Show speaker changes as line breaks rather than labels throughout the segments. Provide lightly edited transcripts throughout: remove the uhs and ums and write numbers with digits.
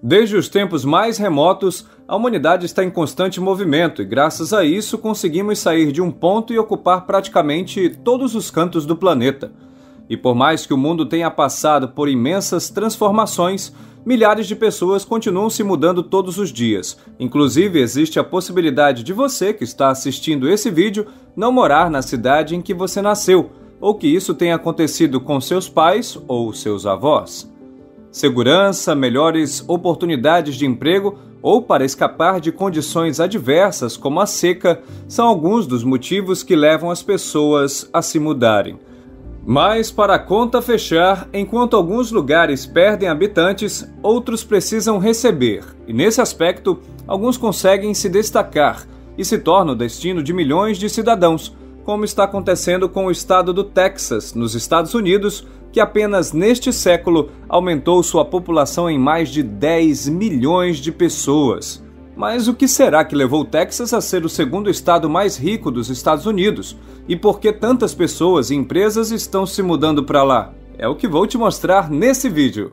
Desde os tempos mais remotos, a humanidade está em constante movimento e, graças a isso, conseguimos sair de um ponto e ocupar praticamente todos os cantos do planeta. E por mais que o mundo tenha passado por imensas transformações, milhares de pessoas continuam se mudando todos os dias. Inclusive, existe a possibilidade de você, que está assistindo esse vídeo, não morar na cidade em que você nasceu, ou que isso tenha acontecido com seus pais ou seus avós. Segurança, melhores oportunidades de emprego ou para escapar de condições adversas como a seca são alguns dos motivos que levam as pessoas a se mudarem. Mas para a conta fechar, enquanto alguns lugares perdem habitantes, outros precisam receber. E nesse aspecto, alguns conseguem se destacar e se tornam o destino de milhões de cidadãos, como está acontecendo com o estado do Texas, nos Estados Unidos, que apenas neste século aumentou sua população em mais de 10 milhões de pessoas. Mas o que será que levou o Texas a ser o segundo estado mais rico dos Estados Unidos? E por que tantas pessoas e empresas estão se mudando para lá? É o que vou te mostrar nesse vídeo.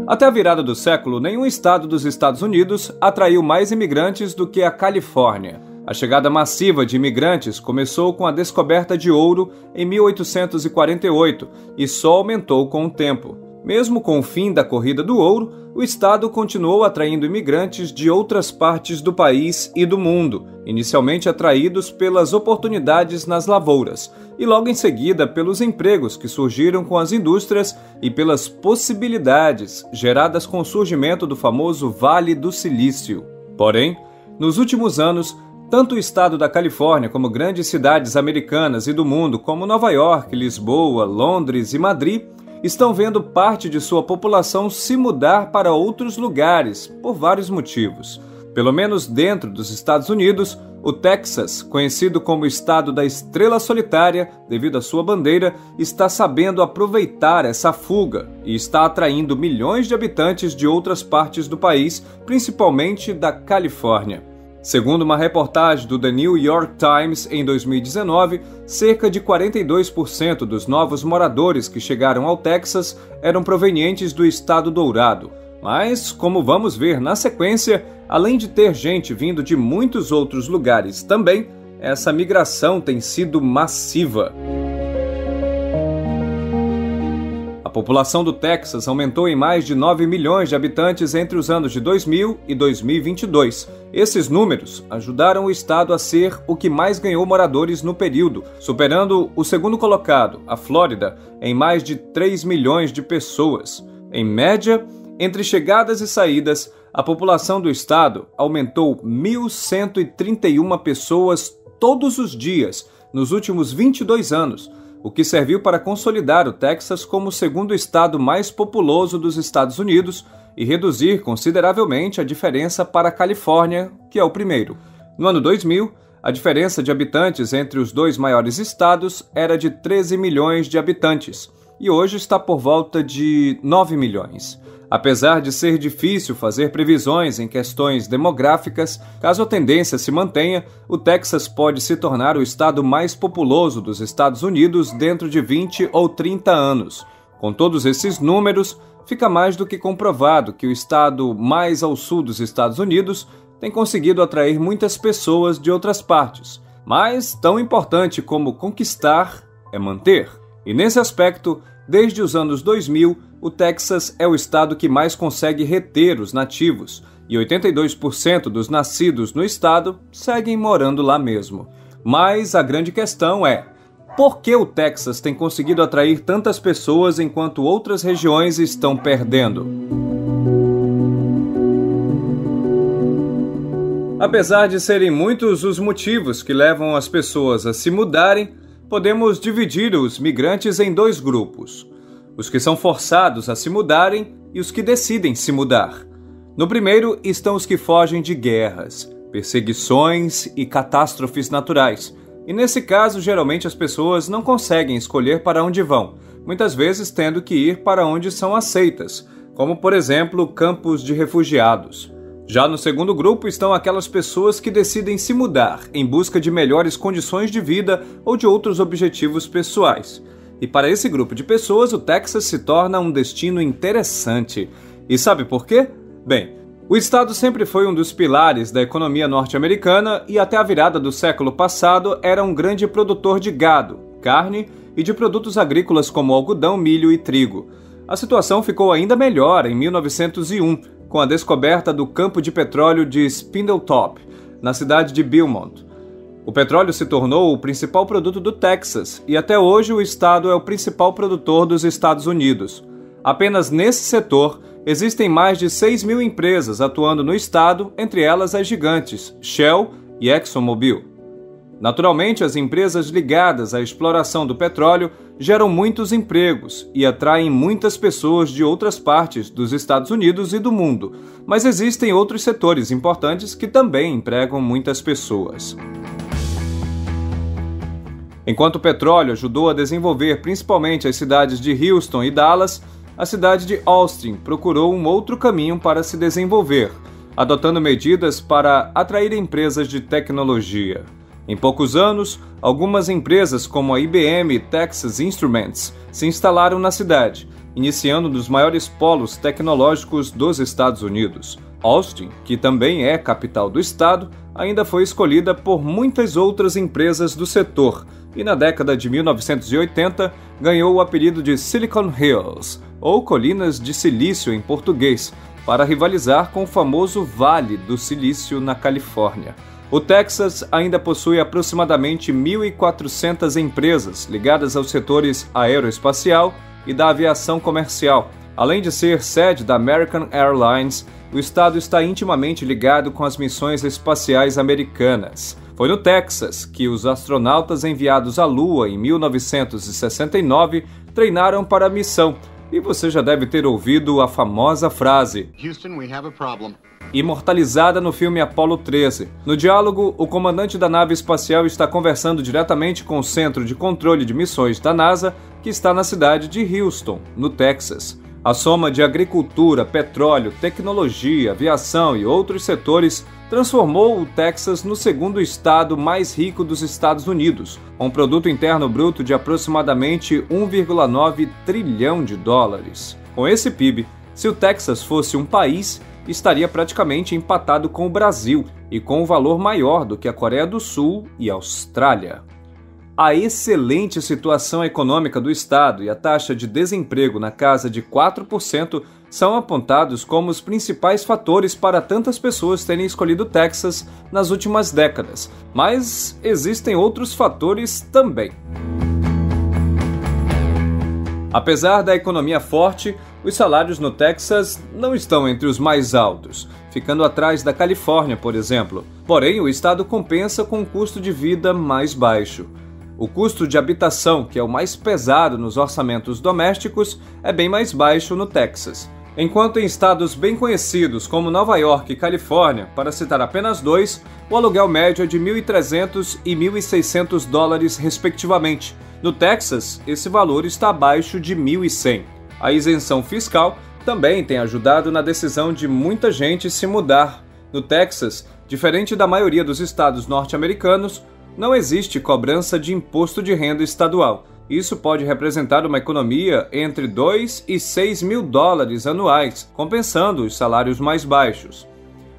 Até a virada do século, nenhum estado dos Estados Unidos atraiu mais imigrantes do que a Califórnia. A chegada massiva de imigrantes começou com a descoberta de ouro em 1848 e só aumentou com o tempo. Mesmo com o fim da corrida do ouro, o estado continuou atraindo imigrantes de outras partes do país e do mundo, inicialmente atraídos pelas oportunidades nas lavouras, e logo em seguida pelos empregos que surgiram com as indústrias e pelas possibilidades geradas com o surgimento do famoso Vale do Silício. Porém, nos últimos anos, tanto o estado da Califórnia como grandes cidades americanas e do mundo como Nova York, Lisboa, Londres e Madrid estão vendo parte de sua população se mudar para outros lugares, por vários motivos. Pelo menos dentro dos Estados Unidos, o Texas, conhecido como o estado da estrela solitária devido à sua bandeira, está sabendo aproveitar essa fuga e está atraindo milhões de habitantes de outras partes do país, principalmente da Califórnia. Segundo uma reportagem do The New York Times em 2019, cerca de 42% dos novos moradores que chegaram ao Texas eram provenientes do Estado Dourado. Mas, como vamos ver na sequência, além de ter gente vindo de muitos outros lugares também, essa migração tem sido massiva. A população do Texas aumentou em mais de 9 milhões de habitantes entre os anos de 2000 e 2022. Esses números ajudaram o estado a ser o que mais ganhou moradores no período, superando o segundo colocado, a Flórida, em mais de 3 milhões de pessoas. Em média, entre chegadas e saídas, a população do estado aumentou 1.131 pessoas todos os dias nos últimos 22 anos, o que serviu para consolidar o Texas como o segundo estado mais populoso dos Estados Unidos e reduzir consideravelmente a diferença para a Califórnia, que é o primeiro. No ano 2000, a diferença de habitantes entre os dois maiores estados era de 13 milhões de habitantes, e hoje está por volta de 9 milhões. Apesar de ser difícil fazer previsões em questões demográficas, caso a tendência se mantenha, o Texas pode se tornar o estado mais populoso dos Estados Unidos dentro de 20 ou 30 anos. Com todos esses números, fica mais do que comprovado que o estado mais ao sul dos Estados Unidos tem conseguido atrair muitas pessoas de outras partes. Mas tão importante como conquistar é manter. E nesse aspecto, desde os anos 2000, o Texas é o estado que mais consegue reter os nativos, e 82% dos nascidos no estado seguem morando lá mesmo. Mas a grande questão é: por que o Texas tem conseguido atrair tantas pessoas enquanto outras regiões estão perdendo? Apesar de serem muitos os motivos que levam as pessoas a se mudarem, podemos dividir os migrantes em dois grupos: os que são forçados a se mudarem e os que decidem se mudar. No primeiro estão os que fogem de guerras, perseguições e catástrofes naturais. E nesse caso, geralmente as pessoas não conseguem escolher para onde vão, muitas vezes tendo que ir para onde são aceitas, como por exemplo, campos de refugiados. Já no segundo grupo estão aquelas pessoas que decidem se mudar em busca de melhores condições de vida ou de outros objetivos pessoais. E para esse grupo de pessoas, o Texas se torna um destino interessante. E sabe por quê? Bem, o estado sempre foi um dos pilares da economia norte-americana e até a virada do século passado era um grande produtor de gado, carne e de produtos agrícolas como algodão, milho e trigo. A situação ficou ainda melhor em 1901, com a descoberta do campo de petróleo de Spindletop, na cidade de Beaumont. O petróleo se tornou o principal produto do Texas e até hoje o estado é o principal produtor dos Estados Unidos. Apenas nesse setor existem mais de 6.000 empresas atuando no estado, entre elas as gigantes Shell e ExxonMobil. Naturalmente, as empresas ligadas à exploração do petróleo geram muitos empregos e atraem muitas pessoas de outras partes dos Estados Unidos e do mundo, mas existem outros setores importantes que também empregam muitas pessoas. Enquanto o petróleo ajudou a desenvolver principalmente as cidades de Houston e Dallas, a cidade de Austin procurou um outro caminho para se desenvolver, adotando medidas para atrair empresas de tecnologia. Em poucos anos, algumas empresas como a IBM e Texas Instruments se instalaram na cidade, iniciando um dos maiores polos tecnológicos dos Estados Unidos. Austin, que também é capital do estado, ainda foi escolhida por muitas outras empresas do setor e na década de 1980 ganhou o apelido de Silicon Hills, ou Colinas de Silício em português, para rivalizar com o famoso Vale do Silício na Califórnia. O Texas ainda possui aproximadamente 1.400 empresas ligadas aos setores aeroespacial e da aviação comercial. Além de ser sede da American Airlines, o estado está intimamente ligado com as missões espaciais americanas. Foi no Texas que os astronautas enviados à Lua em 1969 treinaram para a missão. E você já deve ter ouvido a famosa frase
Houston, we have a problem.
Imortalizada no filme Apollo 13. No diálogo, o comandante da nave espacial está conversando diretamente com o Centro de Controle de Missões da NASA, que está na cidade de Houston, no Texas. A soma de agricultura, petróleo, tecnologia, aviação e outros setores transformou o Texas no segundo estado mais rico dos Estados Unidos, com um produto interno bruto de aproximadamente 1,9 trilhão de dólares. Com esse PIB, se o Texas fosse um país, estaria praticamente empatado com o Brasil e com um valor maior do que a Coreia do Sul e a Austrália. A excelente situação econômica do estado e a taxa de desemprego na casa de 4% são apontados como os principais fatores para tantas pessoas terem escolhido o Texas nas últimas décadas, mas existem outros fatores também. Apesar da economia forte, os salários no Texas não estão entre os mais altos, ficando atrás da Califórnia, por exemplo. Porém, o estado compensa com um custo de vida mais baixo. O custo de habitação, que é o mais pesado nos orçamentos domésticos, é bem mais baixo no Texas. Enquanto em estados bem conhecidos como Nova York e Califórnia, para citar apenas dois, o aluguel médio é de $1.300 e $1.600 respectivamente. No Texas, esse valor está abaixo de $1.100. A isenção fiscal também tem ajudado na decisão de muita gente se mudar. No Texas, diferente da maioria dos estados norte-americanos, não existe cobrança de imposto de renda estadual. Isso pode representar uma economia entre $2 e $6 mil anuais, compensando os salários mais baixos.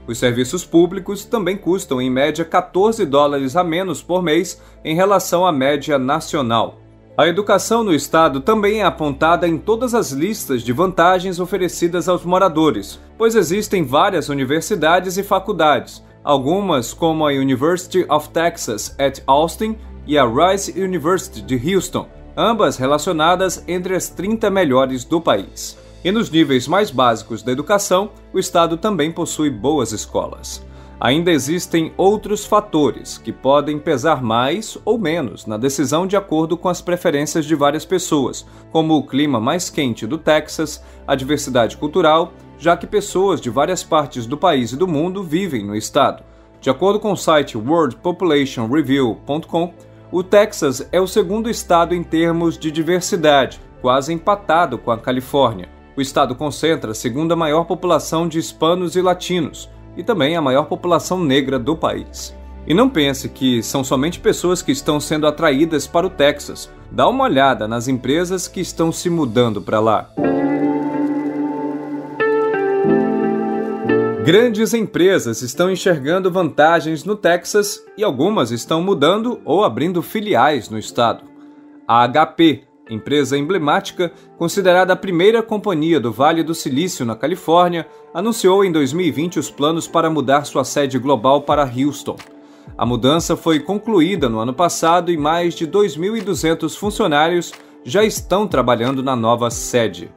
Os serviços públicos também custam em média $14 a menos por mês em relação à média nacional. A educação no estado também é apontada em todas as listas de vantagens oferecidas aos moradores, pois existem várias universidades e faculdades, algumas como a University of Texas at Austin e a Rice University de Houston, ambas relacionadas entre as 30 melhores do país. E nos níveis mais básicos da educação, o estado também possui boas escolas. Ainda existem outros fatores que podem pesar mais ou menos na decisão de acordo com as preferências de várias pessoas, como o clima mais quente do Texas, a diversidade cultural, já que pessoas de várias partes do país e do mundo vivem no estado. De acordo com o site worldpopulationreview.com, o Texas é o segundo estado em termos de diversidade, quase empatado com a Califórnia. O estado concentra a segunda maior população de hispanos e latinos, e também a maior população negra do país. E não pense que são somente pessoas que estão sendo atraídas para o Texas. Dá uma olhada nas empresas que estão se mudando para lá. Grandes empresas estão enxergando vantagens no Texas e algumas estão mudando ou abrindo filiais no estado. A HP, empresa emblemática, considerada a primeira companhia do Vale do Silício na Califórnia, anunciou em 2020 os planos para mudar sua sede global para Houston. A mudança foi concluída no ano passado e mais de 2.200 funcionários já estão trabalhando na nova sede.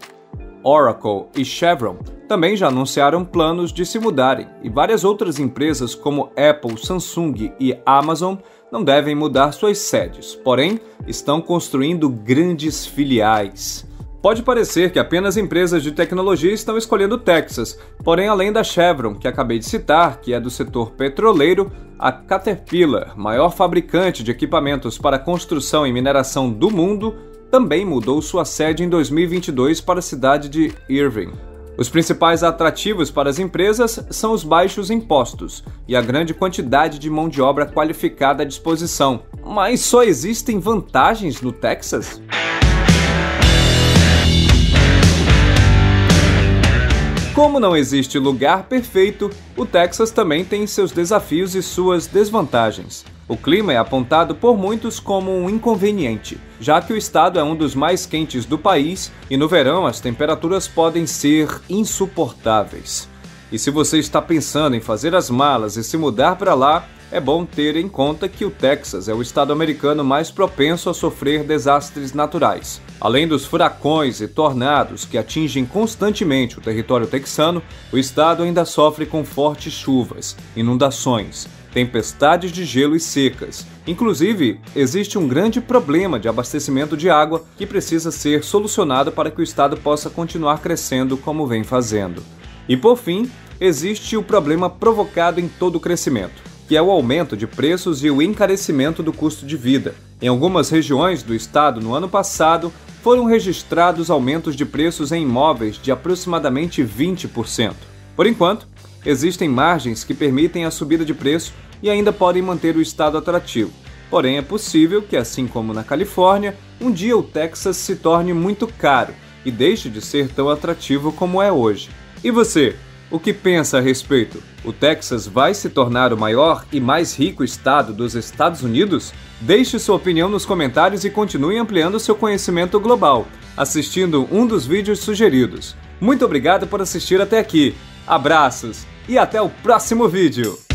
Oracle e Chevron também já anunciaram planos de se mudarem, e várias outras empresas como Apple, Samsung e Amazon não devem mudar suas sedes, porém estão construindo grandes filiais. Pode parecer que apenas empresas de tecnologia estão escolhendo o Texas, porém além da Chevron, que acabei de citar, que é do setor petroleiro, a Caterpillar, maior fabricante de equipamentos para construção e mineração do mundo, também mudou sua sede em 2022 para a cidade de Irving. Os principais atrativos para as empresas são os baixos impostos e a grande quantidade de mão de obra qualificada à disposição. Mas só existem vantagens no Texas? Como não existe lugar perfeito, o Texas também tem seus desafios e suas desvantagens. O clima é apontado por muitos como um inconveniente, já que o estado é um dos mais quentes do país e no verão as temperaturas podem ser insuportáveis. E se você está pensando em fazer as malas e se mudar para lá, é bom ter em conta que o Texas é o estado americano mais propenso a sofrer desastres naturais. Além dos furacões e tornados que atingem constantemente o território texano, o estado ainda sofre com fortes chuvas, inundações, tempestades de gelo e secas. Inclusive, existe um grande problema de abastecimento de água que precisa ser solucionado para que o estado possa continuar crescendo como vem fazendo. E por fim, existe o problema provocado em todo o crescimento, que é o aumento de preços e o encarecimento do custo de vida. Em algumas regiões do estado, no ano passado, foram registrados aumentos de preços em imóveis de aproximadamente 20%. Por enquanto, existem margens que permitem a subida de preço e ainda podem manter o estado atrativo. Porém, é possível que, assim como na Califórnia, um dia o Texas se torne muito caro e deixe de ser tão atrativo como é hoje. E você? O que pensa a respeito? O Texas vai se tornar o maior e mais rico estado dos Estados Unidos? Deixe sua opinião nos comentários e continue ampliando seu conhecimento global, assistindo um dos vídeos sugeridos. Muito obrigado por assistir até aqui. Abraços e até o próximo vídeo!